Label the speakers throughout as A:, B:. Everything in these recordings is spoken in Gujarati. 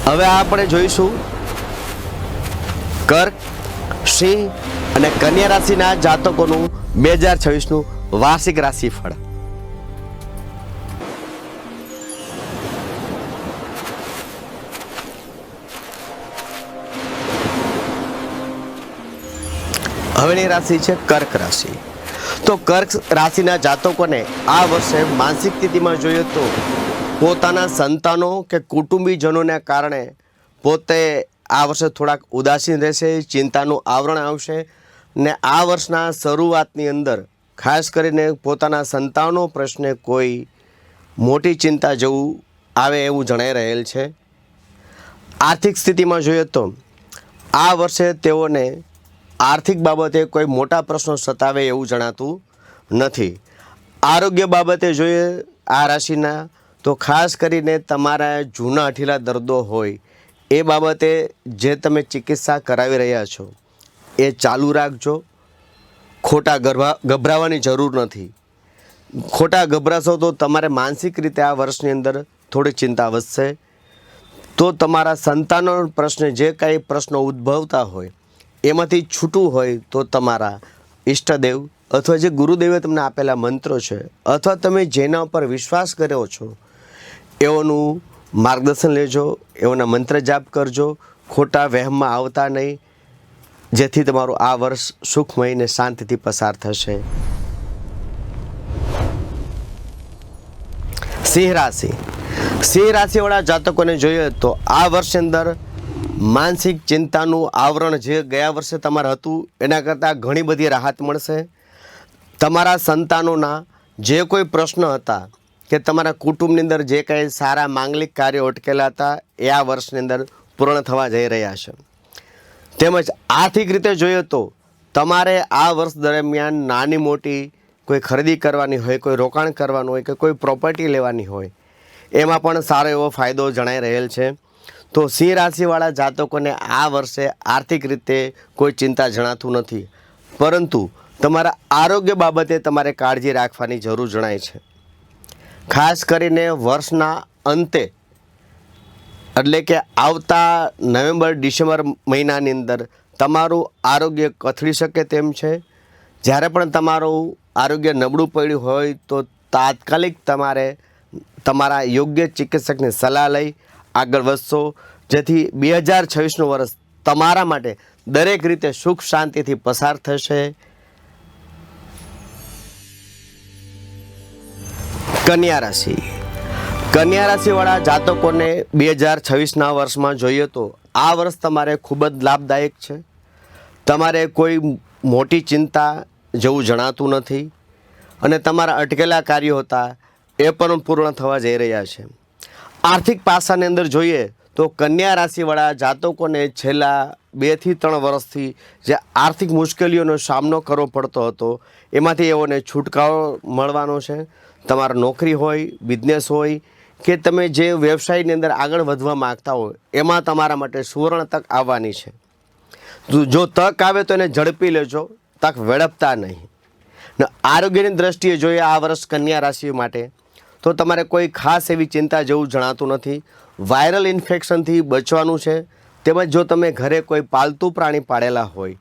A: હવે આપણે જોઈશું કર્ક, સિંહ અને કન્યા રાશિના જાતકોનું 2026નું વાર્ષિક રાશિફળ. હવેની રાશિ છે કર્ક રાશિ. તો કર્ક રાશિના જાતકોને આ વર્ષે માનસિક સ્થિતિમાં જોઈએ તો પોતાના સંતાનો કે કુટુંબીજનોને કારણે પોતે આ વર્ષે થોડાક ઉદાસીન રહેશે, ચિંતાનું આવરણ આવશે ને આ વર્ષના શરૂઆતની અંદર ખાસ કરીને પોતાના સંતાનો પ્રશ્ને કોઈ મોટી ચિંતા જેવું આવે એવું જણાઈ રહેલ છે. આર્થિક સ્થિતિમાં જોઈએ તો આ વર્ષે તેઓને આર્થિક બાબતે કોઈ મોટા પ્રશ્નો સતાવે એવું જણાતું નથી. આરોગ્ય બાબતે જોઈએ આ રાશિના તો ખાસ કરીને તમારા જૂના હઠીલા દર્દો હોય એ બાબતે જે તમે ચિકિત્સા કરાવી રહ્યા છો એ ચાલુ રાખજો. ખોટા ગભરાવાની જરૂર નથી. ખોટા ગભરાશો તો તમારે માનસિક રીતે આ વર્ષની અંદર થોડી ચિંતા વધશે. તો તમારા સંતાનો પ્રશ્ને જે કાંઈ પ્રશ્નો ઉદ્ભવતા હોય એમાંથી છૂટવું હોય તો તમારા ઈષ્ટદેવ અથવા જે ગુરુદેવે તમને આપેલા મંત્રો છે અથવા તમે જેના ઉપર વિશ્વાસ કર્યો છો એઓનું માર્ગદર્શન લેજો, એઓના મંત્ર જાપ કરજો. ખોટા વહેમમાં આવતા નહીં, જેથી તમારું આ વર્ષ સુખમય ને શાંતિથી પસાર થશે. સિંહ રાશિ. સિંહ રાશિવાળા જાતકોને જોઈએ તો આ વર્ષની અંદર માનસિક ચિંતાનું આવરણ જે ગયા વર્ષે તમારે હતું એના કરતાં ઘણી બધી રાહત મળશે. તમારા સંતાનોના જે કોઈ પ્રશ્ન હતા કે તમારા કુટુંબની અંદર જે કાંઈ સારા માંગલિક કાર્યો અટકેલા હતા એ આ વર્ષની અંદર પૂર્ણ થવા જઈ રહ્યા છે. તેમજ આર્થિક રીતે જોઈએ તો તમારે આ વર્ષ દરમિયાન નાની મોટી કોઈ ખરીદી કરવાની હોય, કોઈ રોકાણ કરવાનું હોય કે કોઈ પ્રોપર્ટી લેવાની હોય એમાં પણ સારો એવો ફાયદો જણાઈ રહેલ છે. તો સિંહ રાશિવાળા જાતકોને આ વર્ષે આર્થિક રીતે કોઈ ચિંતા જણાતું નથી, પરંતુ તમારા આરોગ્ય બાબતે તમારે કાળજી રાખવાની જરૂર જણાય છે. ખાસ કરીને વર્ષના અંતે એટલે કે આવતા નવેમ્બર-ડિસેમ્બર મહિનાની અંદર તમારું આરોગ્ય કથળી શકે તેમ છે. જ્યારે પણ તમારું આરોગ્ય નબળું પડ્યું હોય તો તાત્કાલિક તમારે તમારા યોગ્ય ચિકિત્સકની સલાહ લઈ આગળ વધશો, જેથી 2026નું વર્ષ તમારા માટે દરેક રીતે સુખ શાંતિથી પસાર થશે. કન્યા રાશિ. કન્યા રાશિવાળા જાતકોને 2026ના વર્ષમાં જોઈએ તો આ વર્ષ તમારે ખૂબ જ લાભદાયક છે. તમારે કોઈ મોટી ચિંતા જેવું જણાતું નથી અને તમારા અટકેલા કાર્યો હતા એ પણ પૂર્ણ થવા જઈ રહ્યા છે. આર્થિક પાસાની અંદર જોઈએ તો કન્યા રાશિવાળા જાતકોને છેલ્લા 2 થી 3 વર્ષથી જે આર્થિક મુશ્કેલીઓનો સામનો કરવો પડતો હતો એમાંથી એઓને છુટકારો મળવાનો છે. તમારી નોકરી હોય, બિઝનેસ હોય કે તમે જે વ્યવસાયની અંદર આગળ વધવા માગતા હોય એમાં તમારા માટે સુવર્ણ તક આવવાની છે. જો તક આવે તો એને ઝડપી લેજો, તક વેડપતા નહીં. ને આરોગ્યની દ્રષ્ટિએ જોઈએ આ વર્ષ કન્યા રાશિ માટે તો તમારે કોઈ ખાસ એવી ચિંતા જેવું જણાતું નથી. વાયરલ ઇન્ફેક્શનથી બચવાનું છે. તેમજ જો તમે ઘરે કોઈ પાલતુ પ્રાણી પાળેલા હોય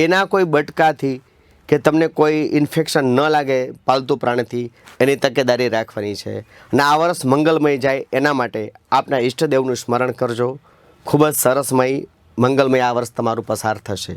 A: એના કોઈ બટકાથી કે તમને કોઈ ઇન્ફેક્શન ન લાગે પાલતુ પ્રાણીથી એની તકેદારી રાખવાની છે. અને આ વર્ષ મંગલમય જાય એના માટે આપના ઈષ્ટદેવનું સ્મરણ કરજો. ખૂબ જ સરસમય મંગલમય આ વર્ષ તમારું પસાર થશે.